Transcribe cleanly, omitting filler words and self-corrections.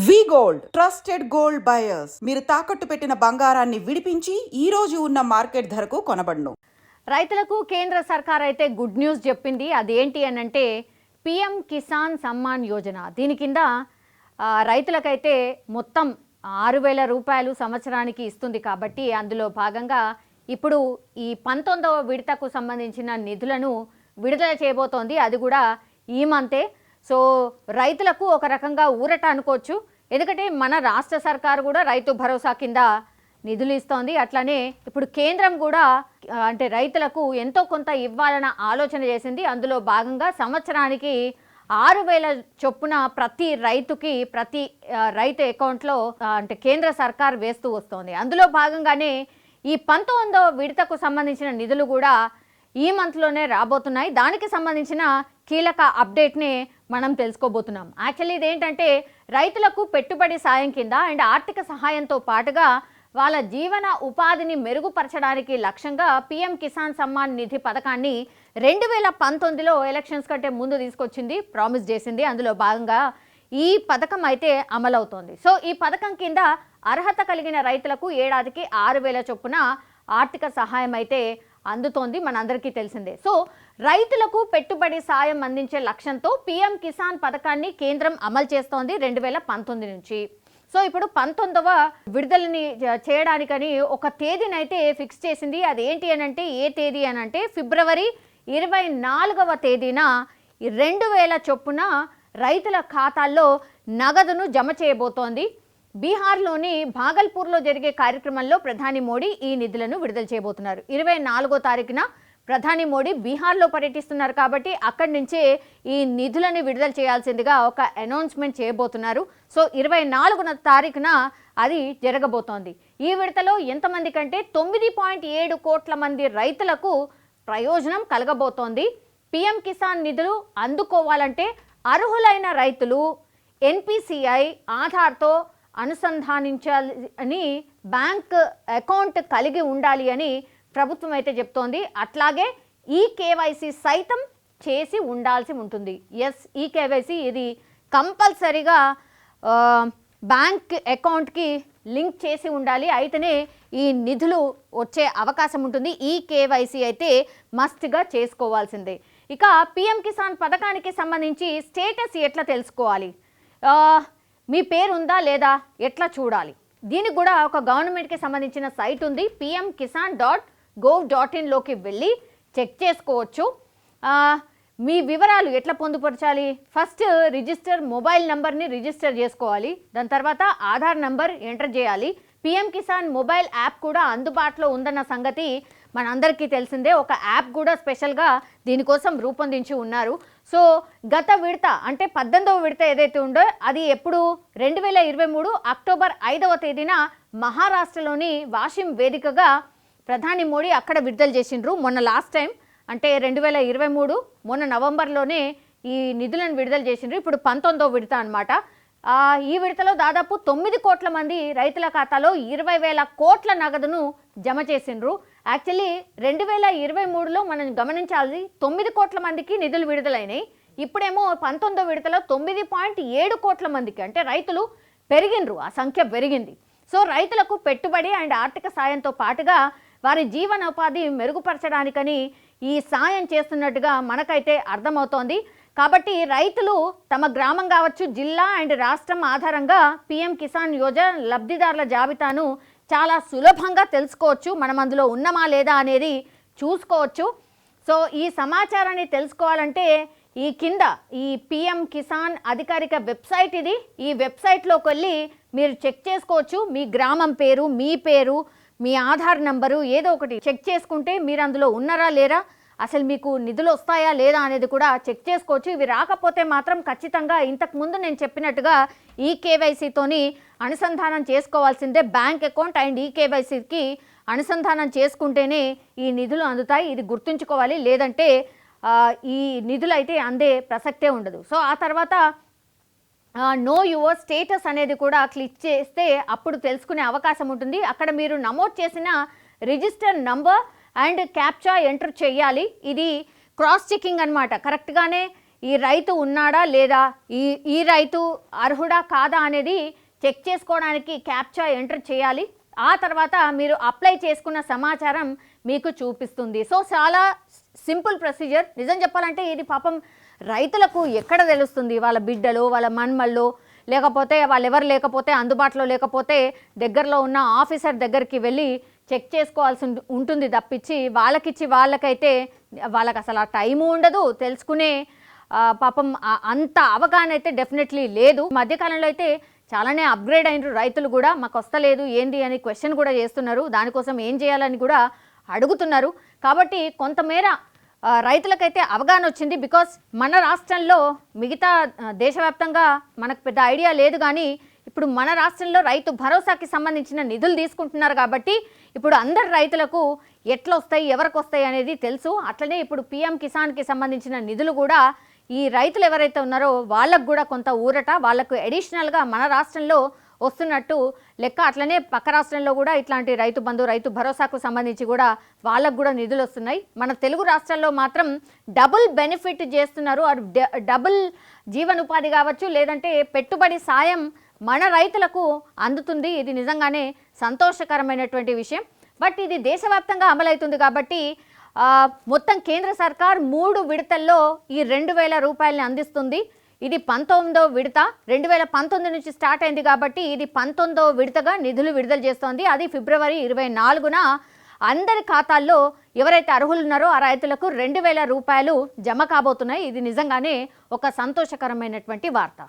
వి gold trusted gold buyers మీరు తాకట్టు పెట్టిన బంగారాన్ని విడిపించి ఈ రోజు ఉన్న మార్కెట్ ధరకు కొనబడును. రైతులకు కేంద్ర సర్కార్ అయితే గుడ్ న్యూస్ చెప్పింది. అదేంటి అని అంటే పిఎం కిసాన్ సమ్మాన్ యోజన. దీని కింద రైతులకైతే మొత్తం 6,000 రూపాయలు సంవత్సరానికి ఇస్తుంది. కాబట్టి అందులో భాగంగా ఇప్పుడు ఈ 19వ విడతకు సంబంధించిన నిధులను విడుదల చేయబోతోంది. అది కూడా ఈ మంతే. సో రైతులకు ఒక రకంగా ఊరట అనుకోవచ్చు. ఎందుకంటే మన రాష్ట్ర సర్కారు కూడా రైతు భరోసా కింద నిధులు ఇస్తోంది. అట్లానే ఇప్పుడు కేంద్రం కూడా అంటే రైతులకు ఎంతో కొంత ఇవ్వాలన్న ఆలోచన చేసింది. అందులో భాగంగా సంవత్సరానికి 6,000 చొప్పున ప్రతి రైతుకి ప్రతి రైతు అకౌంట్లో అంటే కేంద్ర సర్కార్ వేస్తూ వస్తోంది. అందులో భాగంగానే ఈ 19వ విడతకు సంబంధించిన నిధులు కూడా ఈ మంత్లోనే రాబోతున్నాయి. దానికి సంబంధించిన కీలక అప్డేట్ని మనం తెలుసుకోబోతున్నాం. యాక్చువల్లీ ఇదేంటంటే రైతులకు పెట్టుబడి సాయం కింద అండ్ ఆర్థిక సహాయంతో పాటుగా వాళ్ళ జీవన ఉపాధిని మెరుగుపరచడానికి లక్ష్యంగా పిఎం కిసాన్ సమ్మాన్ నిధి పథకాన్ని 2019లో ఎలక్షన్స్ కంటే ముందు తీసుకొచ్చింది, ప్రామిస్ చేసింది. అందులో భాగంగా ఈ పథకం అయితే అమలవుతోంది. సో ఈ పథకం కింద అర్హత కలిగిన రైతులకు ఏడాదికి 6,000 చొప్పున ఆర్థిక సహాయం అయితే అందుతోంది, మనందరికీ తెలిసిందే. సో రైతులకు పెట్టుబడి సాయం అందించే లక్ష్యంతో పిఎం కిసాన్ పథకాన్ని కేంద్రం అమలు చేస్తోంది 2019 నుంచి. సో ఇప్పుడు 19వ విడుదలని చేయడానికని ఒక తేదీనైతే ఫిక్స్ చేసింది. అది ఏంటి అని అంటే ఏ తేదీ అని అంటే ఫిబ్రవరి 24వ తేదీన 2,000 చొప్పున రైతుల ఖాతాల్లో నగదును జమ చేయబోతోంది. బీహార్లోని భాగల్పూర్లో జరిగే కార్యక్రమంలో ప్రధాని మోడీ ఈ నిధులను విడుదల చేయబోతున్నారు. 24వ తారీఖున ప్రధాని మోడీ బీహార్లో పర్యటిస్తున్నారు. కాబట్టి అక్కడి నుంచే ఈ నిధులను విడుదల చేయాల్సిందిగా ఒక అనౌన్స్మెంట్ చేయబోతున్నారు. సో 24వ తారీఖున అది జరగబోతోంది. ఈ విడతలో ఎంతమంది కంటే 9.7 కోట్ల మంది రైతులకు ప్రయోజనం కలగబోతోంది. పిఎం కిసాన్ నిధులు అందుకోవాలంటే అర్హులైన రైతులు ఎన్పిసిఐ ఆధార్తో అనుసంధానించాలి అని బ్యాంక్ అకౌంట్ కలిగి ఉండాలి అని ప్రభుత్వం అయితే చెప్తోంది. అట్లాగే ఈ కేవైసీ సైతం చేసి ఉండాల్సి ఉంటుంది. ఎస్, ఈ కేవైసీ ఇది కంపల్సరీగా బ్యాంక్ అకౌంట్కి లింక్ చేసి ఉండాలి. అయితేనే ఈ నిధులు వచ్చే అవకాశం ఉంటుంది. ఈ కేవైసీ అయితే మస్ట్గా చేసుకోవాల్సిందే. ఇక పిఎం కిసాన్ పథకానికి సంబంధించి స్టేటస్ ఎట్లా తెలుసుకోవాలి, మీ పేరు ఉందా లేదా ఎట్లా చూడాలి, దీనికి కూడా ఒక గవర్నమెంట్కి సంబంధించిన సైట్ ఉంది. pmkisan.gov.in వెళ్ళి చెక్ చేసుకోవచ్చు. మీ వివరాలు ఎట్లా పొందుపరచాలి, ఫస్ట్ రిజిస్టర్ మొబైల్ నంబర్ని రిజిస్టర్ చేసుకోవాలి. దాని తర్వాత ఆధార్ నంబర్ ఎంటర్ చేయాలి. పిఎం కిసాన్ మొబైల్ యాప్ కూడా అందుబాటులో ఉందన్న సంగతి మనందరికీ తెలిసిందే. ఒక యాప్ కూడా స్పెషల్గా దీనికోసం రూపొందించి ఉన్నారు. సో గత విడత అంటే 18వ విడత ఏదైతే ఉందో అది ఎప్పుడు 2023 అక్టోబర్ 5వ తేదీన మహారాష్ట్రలోని వాషిం వేదికగా ప్రధాని మోడీ అక్కడ విడుదల చేసిండ్రు. మొన్న లాస్ట్ టైం అంటే 2023 మొన్న నవంబర్లోనే ఈ నిధులను విడుదల చేసిండ్రు. ఇప్పుడు 19వ విడత అనమాట. ఈ విడతలో దాదాపు 9 కోట్ల మంది రైతుల ఖాతాలో 20,000 కోట్ల నగదును జమ చేసిండ్రు. యాక్చువల్లీ 2023లో మనం గమనించాలి 9 కోట్ల మందికి నిధులు విడుదలైనాయి. ఇప్పుడేమో 19వ విడతలో 9.7 కోట్ల మందికి అంటే రైతులు పెరిగిండ్రు, ఆ సంఖ్య పెరిగింది. సో రైతులకు పెట్టుబడి అండ్ ఆర్థిక సాయంతో పాటుగా వారి జీవనోపాధి మెరుగుపరచడానికని ఈ సాయం చేస్తున్నట్టుగా మనకైతే అర్థమవుతోంది. కాబట్టి రైతులు తమ గ్రామం కావచ్చు, జిల్లా అండ్ రాష్ట్రం ఆధారంగా పిఎం కిసాన్ యోజన లబ్ధిదారుల జాబితాను చాలా సులభంగా తెలుసుకోవచ్చు. మనం అందులో ఉన్నామా లేదా అనేది చూసుకోవచ్చు. సో ఈ సమాచారాన్ని తెలుసుకోవాలంటే ఈ కింద ఈ పిఎం కిసాన్ అధికారిక వెబ్సైట్ ఇది. ఈ వెబ్సైట్లోకి వెళ్ళి మీరు చెక్ చేసుకోవచ్చు. మీ గ్రామం పేరు, మీ పేరు, మీ ఆధార్ నంబరు ఏదో ఒకటి చెక్ చేసుకుంటే మీరు అందులో ఉన్నారా లేరా, అసలు మీకు నిధులు వస్తాయా లేదా అనేది కూడా చెక్ చేసుకోవచ్చు. ఇవి రాకపోతే మాత్రం ఖచ్చితంగా ఇంతకుముందు నేను చెప్పినట్టుగా ఈ కేవైసీతోని అనుసంధానం చేసుకోవాల్సిందే. బ్యాంక్ అకౌంట్ అండ్ ఈ కేవైసీకి అనుసంధానం చేసుకుంటేనే ఈ నిధులు అందుతాయి. ఇది గుర్తుంచుకోవాలి. లేదంటే ఈ నిధులు అయితే అందే ప్రసక్తే ఉండదు. సో ఆ తర్వాత నో యువర్ స్టేటస్ అనేది కూడా క్లిక్ చేస్తే అప్పుడు తెలుసుకునే అవకాశం ఉంటుంది. అక్కడ మీరు నమోదు చేసిన register number and captcha enter చేయాలి. ఇది క్రాస్ చెకింగ్ అనమాట. కరెక్ట్గానే ఈ రైతు ఉన్నాడా లేదా, ఈ రైతు అర్హుడా కాదా అనేది చెక్ చేసుకోవడానికి క్యాప్చా ఎంటర్ చేయాలి. ఆ తర్వాత మీరు అప్లై చేసుకున్న సమాచారం మీకు చూపిస్తుంది. సో చాలా సింపుల్ ప్రొసీజర్. నిజం చెప్పాలంటే ఇది పాపం రైతులకు ఎక్కడ తెలుస్తుంది? వాళ్ళ బిడ్డలు, వాళ్ళ మన్మళ్ళు, లేకపోతే వాళ్ళు ఎవరు లేకపోతే, అందుబాటులో లేకపోతే దగ్గరలో ఉన్న ఆఫీసర్ దగ్గరికి వెళ్ళి చెక్ చేసుకోవాల్సి ఉంటుంది తప్పించి వాళ్ళకైతే వాళ్ళకి అసలు ఆ టైము ఉండదు, తెలుసుకునే పాపం అంత అవగాహన అయితే డెఫినెట్లీ లేదు. మధ్యకాలంలో అయితే చాలానే అప్గ్రేడ్ అయినారు రైతులు కూడా. మాకు వస్తలేదు ఏంటి అని క్వశ్చన్ కూడా చేస్తున్నారు, దానికోసం ఏం చేయాలని కూడా అడుగుతున్నారు. కాబట్టి కొంతమేర రైతులకైతే అవగాహన వచ్చింది. బికాస్ మన రాష్ట్రంలో మిగతా దేశవ్యాప్తంగా మనకు పెద్ద ఐడియా లేదు, కానీ ఇప్పుడు మన రాష్ట్రంలో రైతు భరోసాకి సంబంధించిన నిధులు తీసుకుంటున్నారు. కాబట్టి ఇప్పుడు అందరు రైతులకు ఎట్లా వస్తాయి, ఎవరికి వస్తాయి అనేది తెలుసు. అట్లనే ఇప్పుడు పిఎం కిసాన్కి సంబంధించిన నిధులు కూడా ఈ రైతులు ఎవరైతే ఉన్నారో వాళ్ళకు కూడా కొంత ఊరట, వాళ్ళకు అడిషనల్గా మన రాష్ట్రంలో వస్తున్నట్టు లెక్క. అట్లనే పక్క రాష్ట్రంలో కూడా ఇట్లాంటి రైతు బంధు, రైతు భరోసాకు సంబంధించి కూడా వాళ్ళకు కూడా నిధులు వస్తున్నాయి. మన తెలుగు రాష్ట్రాల్లో మాత్రం డబుల్ బెనిఫిట్ చేస్తున్నారు. డబుల్ జీవనోపాధి కావచ్చు, లేదంటే పెట్టుబడి సాయం మన రైతులకు అందుతుంది. ఇది నిజంగానే సంతోషకరమైనటువంటి విషయం. బట్ ఇది దేశవ్యాప్తంగా అమలవుతుంది కాబట్టి మొత్తం కేంద్ర సర్కార్ 3 విడతల్లో ఈ 2000 రూపాయలని అందిస్తుంది. ఇది 19వ విడత. 2019 నుంచి స్టార్ట్ అయింది కాబట్టి ఇది 19వ విడతగా నిధులు విడుదల చేస్తోంది. అది ఫిబ్రవరి 24న అందరి ఖాతాల్లో ఎవరైతే అర్హులు ఉన్నారో ఆ రైతులకు 2000 రూపాయలు జమ కాబోతున్నాయి. ఇది నిజంగానే ఒక సంతోషకరమైనటువంటి వార్త.